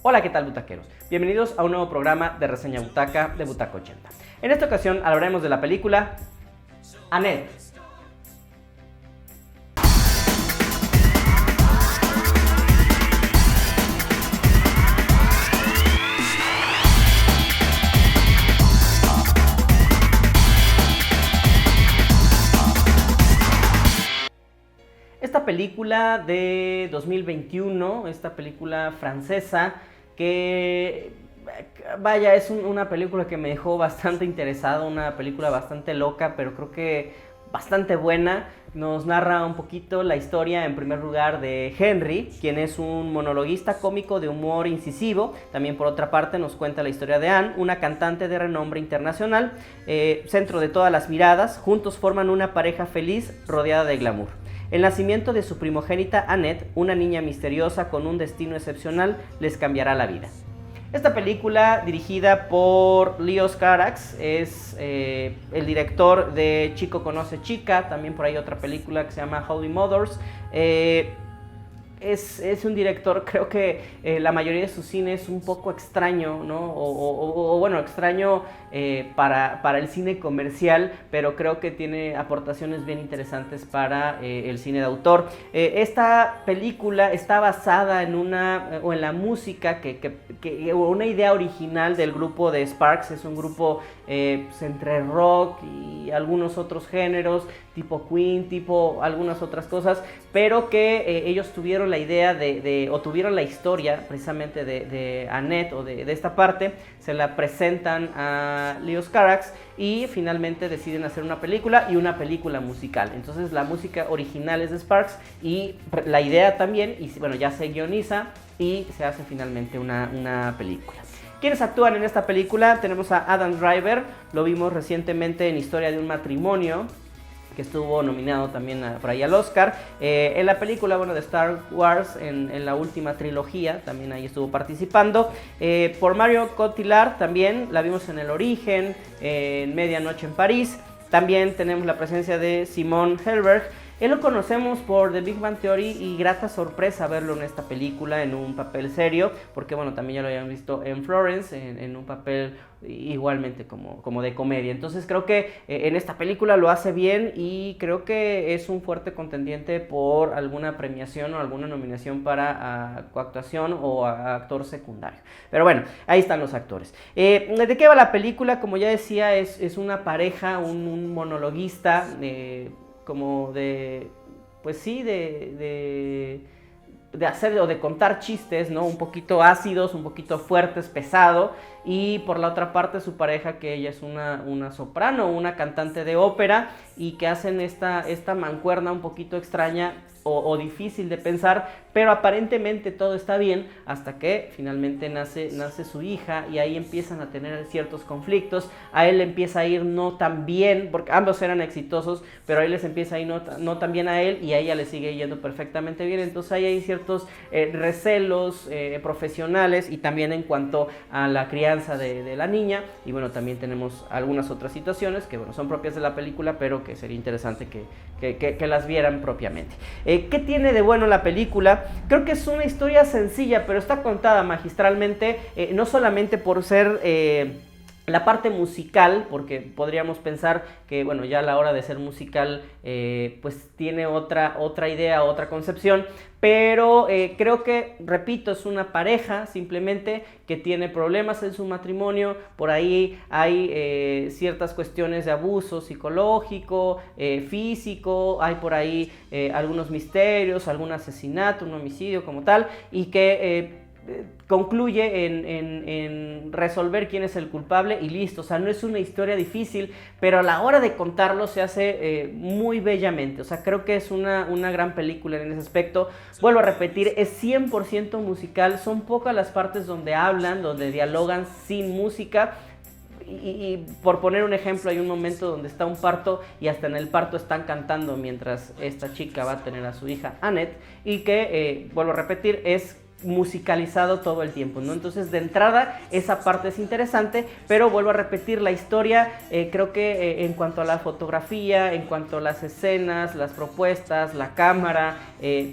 Hola, ¿qué tal, butaqueros? Bienvenidos a un nuevo programa de reseña butaca de Butaca 80. En esta ocasión hablaremos de la película Annette. Esta película de 2021, esta película francesa que, vaya, es una película que me dejó bastante interesado, una película bastante loca, pero creo que bastante buena. Nos narra un poquito la historia, en primer lugar, de Henry, quien es un monologuista cómico de humor incisivo. También, por otra parte, nos cuenta la historia de Anne, una cantante de renombre internacional, centro de todas las miradas. Juntos forman una pareja feliz rodeada de glamour. El nacimiento de su primogénita Annette, una niña misteriosa con un destino excepcional, les cambiará la vida. Esta película, dirigida por Leos Carax, es el director de Chico conoce chica. También por ahí otra película que se llama Holy Mothers. Es un director, creo que la mayoría de su cine es un poco extraño, ¿no? Bueno, extraño para el cine comercial, pero creo que tiene aportaciones bien interesantes para el cine de autor. Esta película está basada en la música, una idea original del grupo de Sparks. Es un grupo entre rock y algunos otros géneros, tipo Queen, tipo algunas otras cosas, pero que ellos tuvieron la idea o tuvieron la historia precisamente de Annette, o de esta parte. Se la presentan a Leos Carax y finalmente deciden hacer una película, y una película musical. Entonces la música original es de Sparks y la idea también, y bueno, ya se guioniza y se hace finalmente una película. ¿Quiénes actúan en esta película? Tenemos a Adam Driver, lo vimos recientemente en Historia de un matrimonio, que estuvo nominado también por ahí al Oscar. En la película, bueno, de Star Wars, en la última trilogía, también ahí estuvo participando. Por Marion Cotillard también, la vimos en El Origen, en Medianoche en París. También tenemos la presencia de Simon Helberg. Él lo conocemos por The Big Bang Theory, y grata sorpresa verlo en esta película en un papel serio, porque bueno, también ya lo habían visto en Florence, en un papel igualmente como de comedia. Entonces creo que en esta película lo hace bien, y creo que es un fuerte contendiente por alguna premiación o alguna nominación para coactuación o a actor secundario. Pero bueno, ahí están los actores. ¿De qué va la película? Como ya decía, es una pareja, un monologuista, como pues sí, de hacer o de contar chistes, ¿no? Un poquito ácidos, un poquito fuertes, pesado. Y por la otra parte, su pareja, que ella es una soprano, una cantante de ópera, y que hacen esta mancuerna un poquito extraña o difícil de pensar, pero aparentemente todo está bien hasta que finalmente nace su hija, y ahí empiezan a tener ciertos conflictos. A él le empieza a ir no tan bien, porque ambos eran exitosos, pero a él les empieza a ir no tan bien a él, y a ella le sigue yendo perfectamente bien. Entonces ahí hay ciertos recelos profesionales, y también en cuanto a la crianza de la niña. Y bueno, también tenemos algunas otras situaciones que bueno, son propias de la película, pero que sería interesante que las vieran propiamente. ¿Qué tiene de bueno la película? Creo que es una historia sencilla, pero está contada magistralmente, no solamente por ser la parte musical, porque podríamos pensar que bueno, ya a la hora de ser musical pues tiene otra idea, otra concepción, pero creo que, repito, es una pareja simplemente que tiene problemas en su matrimonio. Por ahí hay ciertas cuestiones de abuso psicológico, físico, hay por ahí algunos misterios, algún asesinato, un homicidio como tal, y que concluye en resolver quién es el culpable y listo. O sea, no es una historia difícil, pero a la hora de contarlo se hace muy bellamente. O sea, creo que es una gran película en ese aspecto. Vuelvo a repetir, es 100% musical. Son pocas las partes donde hablan, donde dialogan sin música. Y por poner un ejemplo, hay un momento donde está un parto, y hasta en el parto están cantando mientras esta chica va a tener a su hija Annette, y que, vuelvo a repetir, es musicalizado todo el tiempo, ¿no? Entonces, de entrada, esa parte es interesante, pero vuelvo a repetir, la historia, creo que en cuanto a la fotografía, en cuanto a las escenas, las propuestas, la cámara,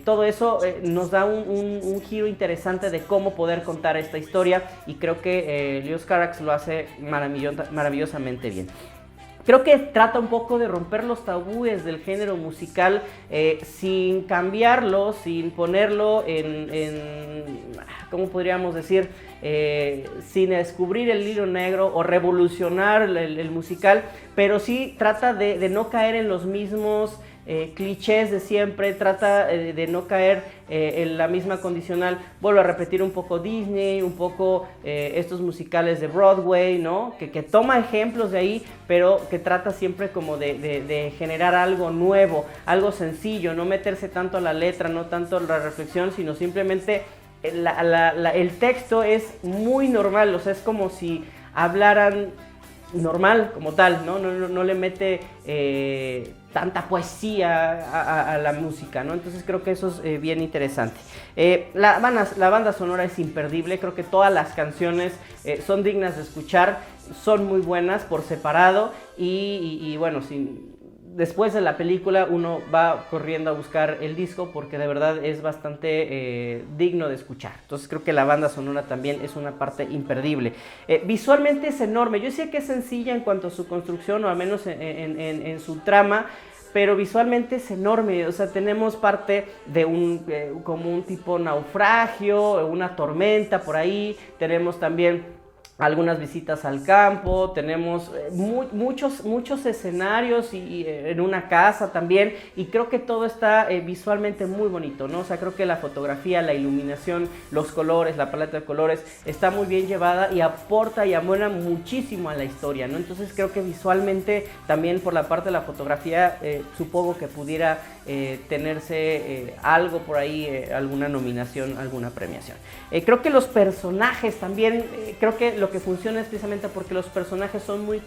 todo eso nos da un giro interesante de cómo poder contar esta historia, y creo que Leos Carax lo hace maravillosamente bien. Creo que trata un poco de romper los tabúes del género musical sin cambiarlo, sin ponerlo ¿cómo podríamos decir? Sin descubrir el hilo negro o revolucionar el musical, pero sí trata de no caer en los mismos clichés de siempre, trata de no caer en la misma condicional. Vuelvo a repetir un poco Disney, un poco estos musicales de Broadway, ¿no? Que toma ejemplos de ahí, pero que trata siempre como de generar algo nuevo, algo sencillo, no meterse tanto a la letra, no tanto a la reflexión, sino simplemente el texto es muy normal, o sea, es como si hablaran normal como tal, no le mete tanta poesía a la música, ¿no? Entonces creo que eso es bien interesante. La banda sonora es imperdible, creo que todas las canciones son dignas de escuchar, son muy buenas por separado, y bueno, después de la película uno va corriendo a buscar el disco porque de verdad es bastante digno de escuchar. Entonces creo que la banda sonora también es una parte imperdible. Visualmente es enorme. Yo decía que es sencilla en cuanto a su construcción, o al menos en su trama, pero visualmente es enorme. O sea, tenemos parte de como un tipo naufragio, una tormenta por ahí. Tenemos también algunas visitas al campo, tenemos muchos escenarios y en una casa también, y creo que todo está visualmente muy bonito, ¿no? O sea, creo que la fotografía, la iluminación, los colores, la paleta de colores está muy bien llevada y aporta y amona muchísimo a la historia, ¿no? Entonces creo que visualmente también por la parte de la fotografía supongo que pudiera tenerse algo por ahí, alguna nominación, alguna premiación. Creo que los personajes también, creo que lo que funciona es precisamente porque los personajes son muy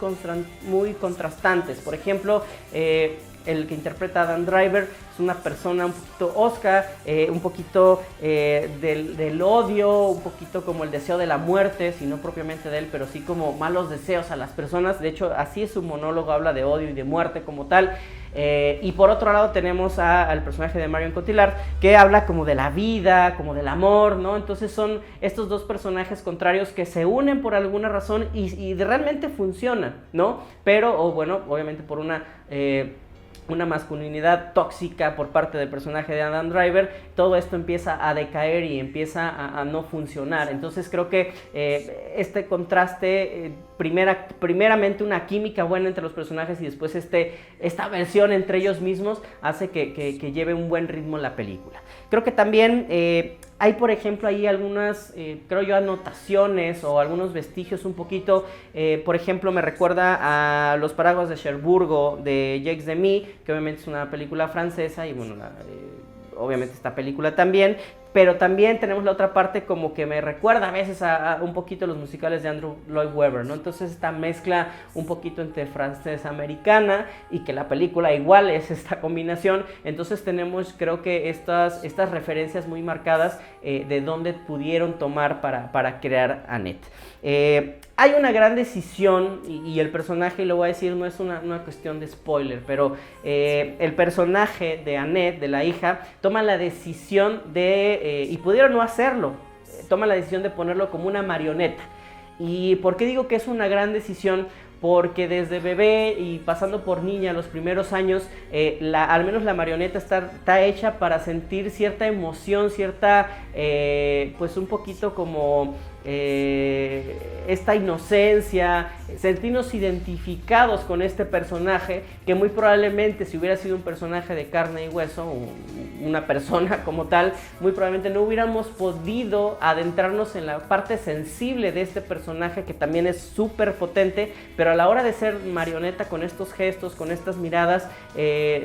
contrastantes. Por ejemplo, el que interpreta a Dan Driver es una persona un poquito osca, un poquito del odio, un poquito como el deseo de la muerte, si no propiamente de él, pero sí como malos deseos a las personas. De hecho, así es su monólogo, habla de odio y de muerte como tal. Y por otro lado tenemos al personaje de Marion Cotillard, que habla como de la vida, como del amor, ¿no? Entonces son estos dos personajes contrarios que se unen por alguna razón y realmente funcionan, ¿no? Pero, bueno, obviamente por una masculinidad tóxica por parte del personaje de Adam Driver, todo esto empieza a decaer y empieza a no funcionar. Entonces creo que este contraste, primeramente una química buena entre los personajes y después esta versión entre ellos mismos hace que lleve un buen ritmo la película. Creo que también hay, por ejemplo, ahí algunas, creo yo, anotaciones o algunos vestigios un poquito. Por ejemplo, me recuerda a Los Paraguas de Cherburgo de Jacques Demy, que obviamente es una película francesa, y bueno, obviamente esta película también. Pero también tenemos la otra parte como que me recuerda a veces a un poquito los musicales de Andrew Lloyd Webber, ¿no? Entonces esta mezcla un poquito entre francesa-americana, y que la película igual es esta combinación. Entonces tenemos, creo que estas referencias muy marcadas de dónde pudieron tomar para crear Annette. Hay una gran decisión y el personaje, y lo voy a decir, no es una cuestión de spoiler, pero el personaje de Annette, de la hija, toma la decisión y pudieron no hacerlo, toma la decisión de ponerlo como una marioneta. ¿Y por qué digo que es una gran decisión? Porque desde bebé y pasando por niña los primeros años, al menos la marioneta está hecha para sentir cierta emoción, cierta, pues un poquito como esta inocencia, sentirnos identificados con este personaje, que muy probablemente si hubiera sido un personaje de carne y hueso, o una persona como tal, muy probablemente no hubiéramos podido adentrarnos en la parte sensible de este personaje, que también es súper potente, pero a la hora de ser marioneta, con estos gestos, con estas miradas,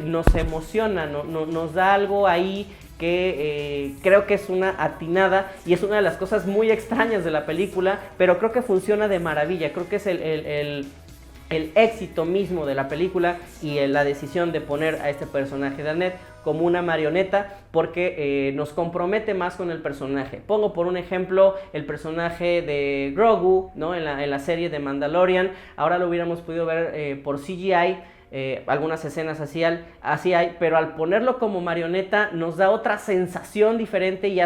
nos emociona, nos da algo ahí que creo que es una atinada, y es una de las cosas muy extrañas de la película, pero creo que funciona de maravilla. Creo que es el éxito mismo de la película y la decisión de poner a este personaje de Annette como una marioneta porque nos compromete más con el personaje. Pongo por un ejemplo el personaje de Grogu, ¿no? En la serie de Mandalorian. Ahora lo hubiéramos podido ver por CGI. Algunas escenas así hay, pero al ponerlo como marioneta nos da otra sensación diferente y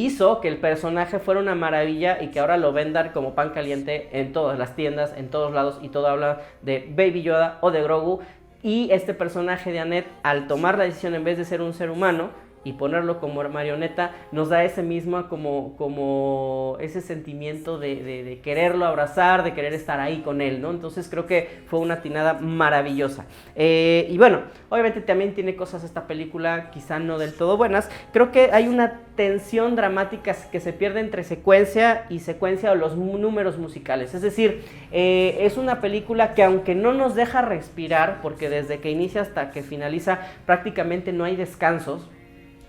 hizo que el personaje fuera una maravilla y que ahora lo vendan como pan caliente en todas las tiendas, en todos lados, y todo habla de Baby Yoda o de Grogu. Y este personaje de Annette, al tomar la decisión en vez de ser un ser humano y ponerlo como marioneta, nos da ese mismo como ese sentimiento de quererlo abrazar, de querer estar ahí con él, ¿no? Entonces creo que fue una atinada maravillosa. Y bueno, obviamente también tiene cosas esta película quizá no del todo buenas. Creo que hay una tensión dramática que se pierde entre secuencia y secuencia, o los números musicales. Es decir, es una película que, aunque no nos deja respirar, porque desde que inicia hasta que finaliza prácticamente no hay descansos,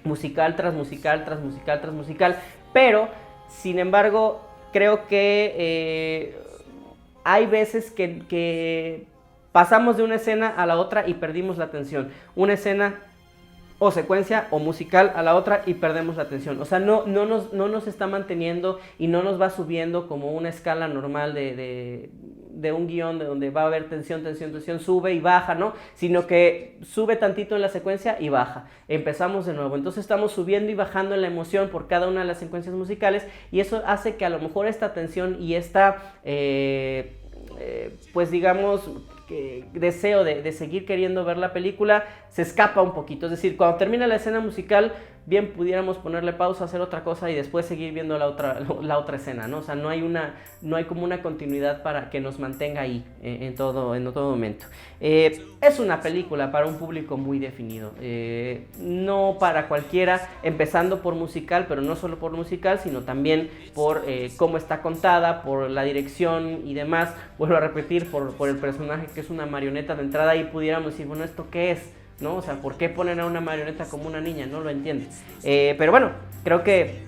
musical tras musical, tras musical, tras musical, pero sin embargo creo que hay veces que pasamos de una escena a la otra y perdimos la atención. Una escena o secuencia o musical a la otra y perdemos la atención. O sea, no nos está manteniendo y no nos va subiendo como una escala normal de un guión, de donde va a haber tensión, tensión, tensión, sube y baja, ¿no? Sino que sube tantito en la secuencia y baja. Empezamos de nuevo. Entonces estamos subiendo y bajando en la emoción por cada una de las secuencias musicales, y eso hace que a lo mejor esta tensión y esta, pues digamos, deseo de seguir queriendo ver la película se escapa un poquito. Es decir, cuando termina la escena musical, bien pudiéramos ponerle pausa, hacer otra cosa y después seguir viendo la otra escena, ¿no? O sea, no hay como una continuidad para que nos mantenga ahí en todo momento. Es una película para un público muy definido, no para cualquiera, empezando por musical, pero no solo por musical, sino también por cómo está contada, por la dirección y demás. Vuelvo a repetir, por el personaje, que es una marioneta de entrada, y pudiéramos decir, bueno, ¿esto qué es? ¿No? O sea, ¿por qué ponen a una marioneta como una niña? No lo entiendo. Pero bueno, creo que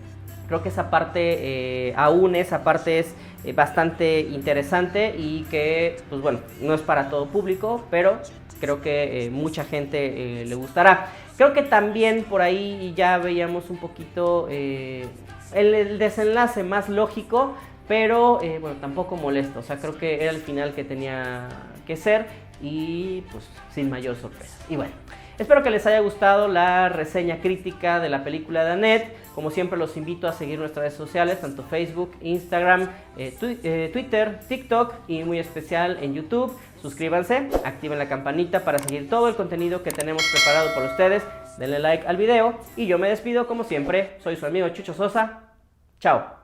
esa parte, aún esa parte es bastante interesante, y que, pues bueno, no es para todo público, pero creo que mucha gente le gustará. Creo que también por ahí ya veíamos un poquito el desenlace más lógico, pero bueno, tampoco molesto. O sea, creo que era el final que tenía que ser, y pues sin mayor sorpresa. Y bueno, espero que les haya gustado la reseña crítica de la película de Annette. Como siempre, los invito a seguir nuestras redes sociales, tanto Facebook, Instagram, Twitter, TikTok, y muy especial en YouTube. Suscríbanse, activen la campanita para seguir todo el contenido que tenemos preparado para ustedes. Denle like al video y yo me despido como siempre. Soy su amigo Chucho Sosa. Chao.